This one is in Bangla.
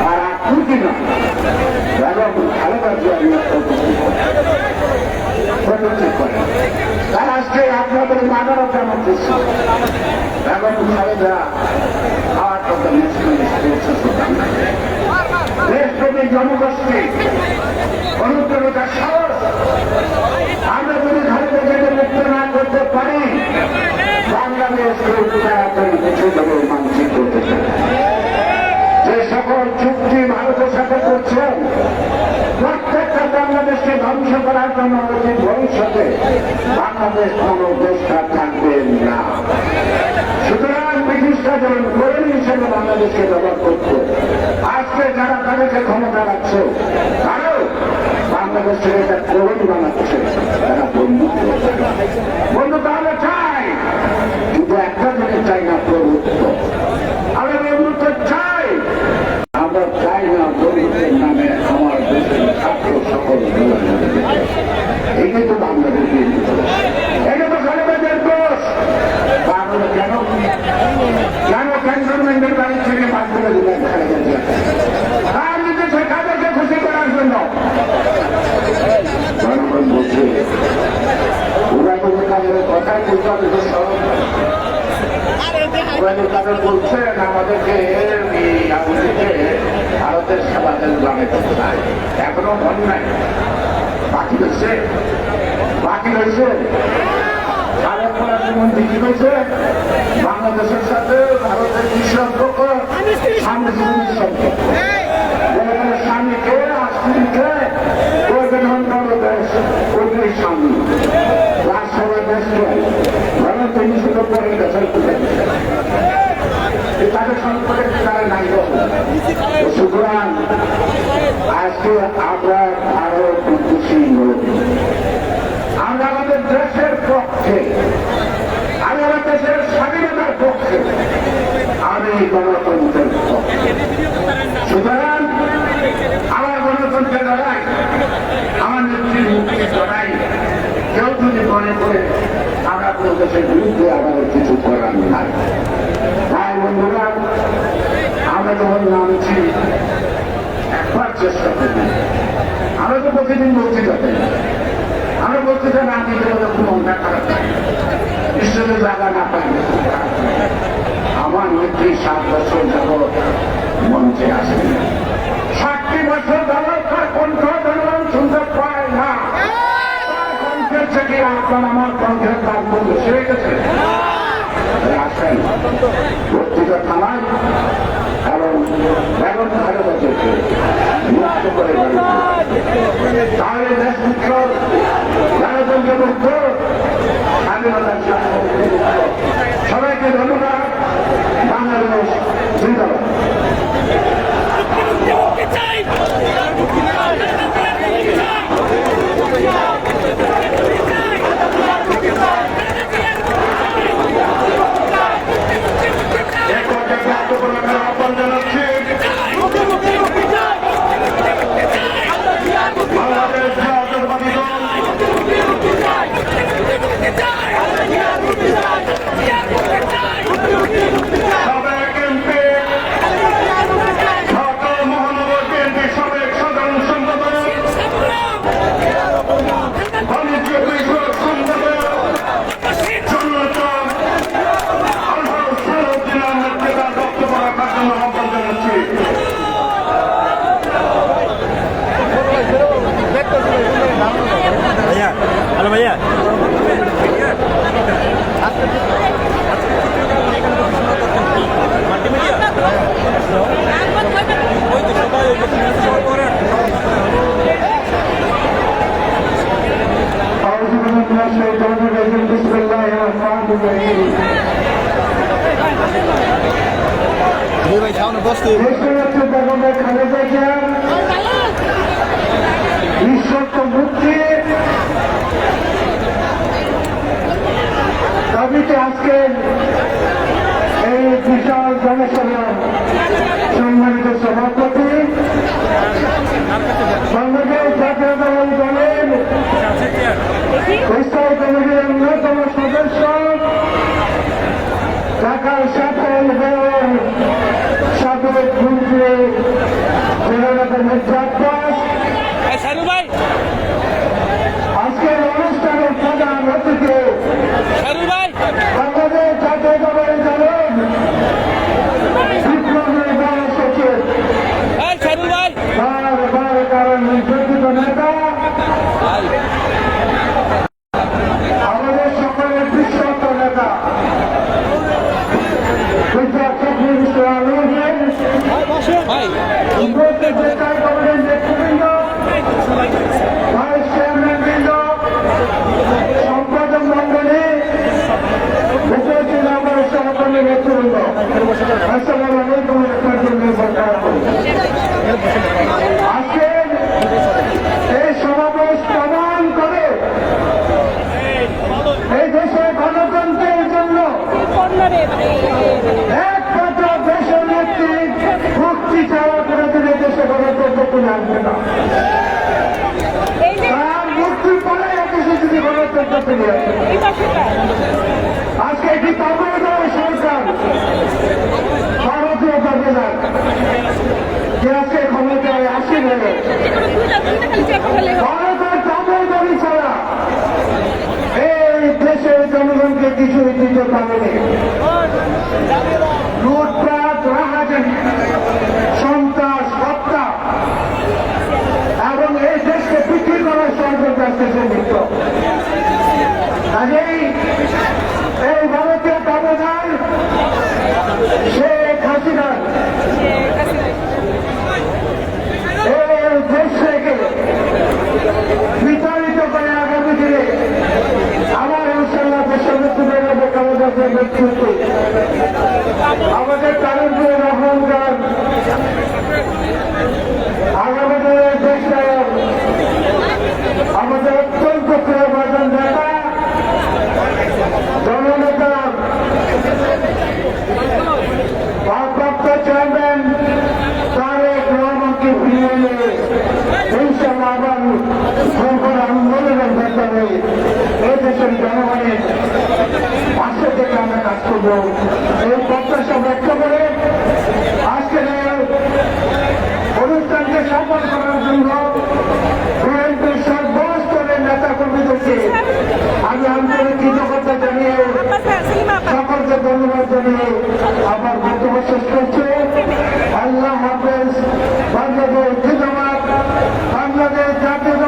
আর আকৃতি না এবং খালেদা জিয়া প্রতিষ্ঠিত করে। তার আজকে আপনাদের মাদারও কেমন দিচ্ছে এবং খালেদা আর কত দেশপ্রেমী জনগোষ্ঠী অনুপ্রেরণার সাহস আমরা যদি খালেদা জিয়াকে মুক্ত না করতে পারি বাংলাদেশকে মানসিক করতে চাই। যে সকল চুক্তি ভারতের সাথে করছেন প্রত্যেকটা বাংলাদেশকে ধ্বংস করার জন্য উচিত ভবিষ্যতে বাংলাদেশ কোন দেশটা থাকবে না। সুতরাং ব্রিটিশরা যেমন কর্মী হিসেবে বাংলাদেশকে ব্যবহার করছে আজকে যারা তাদেরকে ক্ষমতা রাখছে তারাও বাংলাদেশকে এটা কর্মী বানাচ্ছে, তারা বন্ধু বন্ধু তাহলে চাই কিন্তু একটা জিনিস চাই না প্রভুত্ব। আমরা বন্ধুত্ব চাই, আমরা চাই না বন্ধুত্বের নামে আমার দেশের ছাত্র সকল এই কিন্তু বাংলাদেশ এটা তো খালেদাদের দোষ। বাংলা কেন কেন ক্যান্টনমেন্টের বাড়ি থেকে বাদ করে দিলেন খালেদা জিয়া? তার নিজের কাদেরকে খুশি করার জন্য জনগণ বলছে কথাই বলতে হবে। তাদের বলছেন আমাদেরকে ভারতের সেবাদের গ্রামে করতে চায়, এখনো মন নাই, বাকি রয়েছে মন্ত্রী কি হয়েছে বাংলাদেশের সাথে ভারতের কি সম্পর্ক? সামনাসামনি সম্পর্ক। স্বামীকে আশ্রমকে ওই স্বামী রাজসভা দেশকে ভারত শুধু পরে গেছে তাদের সম্পর্কে তারা নাই। সুতরাং আজকে আমরা আরো বিদ্বেষী লোক, আমরা আমাদের দেশের পক্ষে, আমি আমার দেশের স্বাধীনতার পক্ষে, আমি গণতন্ত্রের পক্ষে। সুতরাং আমার গণতন্ত্রের লড়াই, আমার নেত্রীর মুক্তির লড়াই কেউ যদি মনে করে আমরা কোনো দেশের বিরুদ্ধে আমাদের কিছু করার নাই। তাই বন্ধুরা আমরা যখন নামছি একবার চেষ্টা করি, আমরা তো প্রতিদিন বলছি যাতে আমরা বলছি যে না দিতে হলে খুব মনটা খারাপ থাকে, ঈশ্বরের জায়গা না পাই। আমার নেত্রী 7 বছর যাবৎ মঞ্চে আসেন, 60 বছর যাবৎ তার কণ্ঠ জনগণ শুনতে পায় না। তার কণ্ঠের থেকে আপনার আমার কণ্ঠের তার মূল্য সেরে গেছে। আসেন পত্রিকা থানায় এবং বেগম খালেদা জিয়াকে মুক্ত করে তাহলে দেশ মুক্ত, গণতন্ত্র মুক্ত, স্বাধীনতার সবাইকে ধন্যবাদ। বাংলাদেশ জিন্দাবাদ। Halo Maya. দাবিতে আজকে এই বিশাল জনসভা সম্মানিত সভাপতি বাংলাদেশ জাতীয়তাবাদী দলের স্থায়ী কমিটির অন্যতম সদস্য ঢাকার সাফল্য সাবেক মন্ত্রী আমাদের মির্জা আব্বাস, শানু ভাই, আজকের অনুষ্ঠানের প্রধান অতিথি শানু ভাই, বাংলাদেশ জাতীয়তাবাদী দলের বিপ্লবী মহাসচিব, শানু ভাই, বারবার কারণ নির্যাতিত নেতা, আমাদের সকলের বিশ্বস্ত নেতা মির্জা ফখরুল ইসলাম আলমগীর, ভাই, উপস্থিত জেলার কমিটির নেতৃবৃন্দ, ভাইস চেয়ারম্যান বৃন্দ, সম্পাদক মন্ডলী, উপস্থিত আমার সহকর্মী নেতৃবৃন্দ, আসসালামু আলাইকুম রহমতুল্লাহি ওয়া বারাকাতুহু। আজকের এই সমাবেশ প্রমাণ করে এই দেশের গণতন্ত্রের জন্য একমাত্র দেশের নেত্রী মুক্তি চাওয়া করে দিলে দেশে গণতন্ত্র তুলে আসবে না। তার মুক্তির পরে দেশে যদি গণতন্ত্র তুলে আসবে। আজকে এটি তত্ত্বাবধায়ক সরকার ভারতীয় প্রজেলার যে আজকে ক্ষমতায় আসেন ভারতের তত্ত্বাবধায়ী ছাড়া এই দেশের জনগণকে কিছুই দিতে পারেনি। লুটপাট, রাহাজানি, সন্ত্রাস, হত্যা এবং এই দেশকে বিক্রি করার ষড়যন্ত্র আসতেছে লিপ্ত। কাজেই এই ভারতীয় ব্যবধান শেখ হাসিনার এই দেশ থেকে বিতাড়িত করে আগামী দিনে আমার ইনশাল্লাহ দেশের নেতৃত্বের কালাদাসের নেতৃত্বে আমাদের তালিমপুর রহমান খান আগামী দিনের দেশ নায়ক আমাদের অত্যন্ত প্রিয় বাজান নেতা জননেতা ভারপ্রাপ্ত চেয়ারম্যান তারেক রহমানকে ফিরিয়ে এনে ইনশাল্লাহ আবার সংকট আন্দোলনের মাধ্যমে এই দেশের জনগণের পাশে থেকে আমরা কাজ করব এই প্রত্যাশা ব্যক্ত করে আজকের এই অনুষ্ঠানকে সফল করার জন্য বিএনপির সর্বস্তরের নেতা কর্মীদেরকে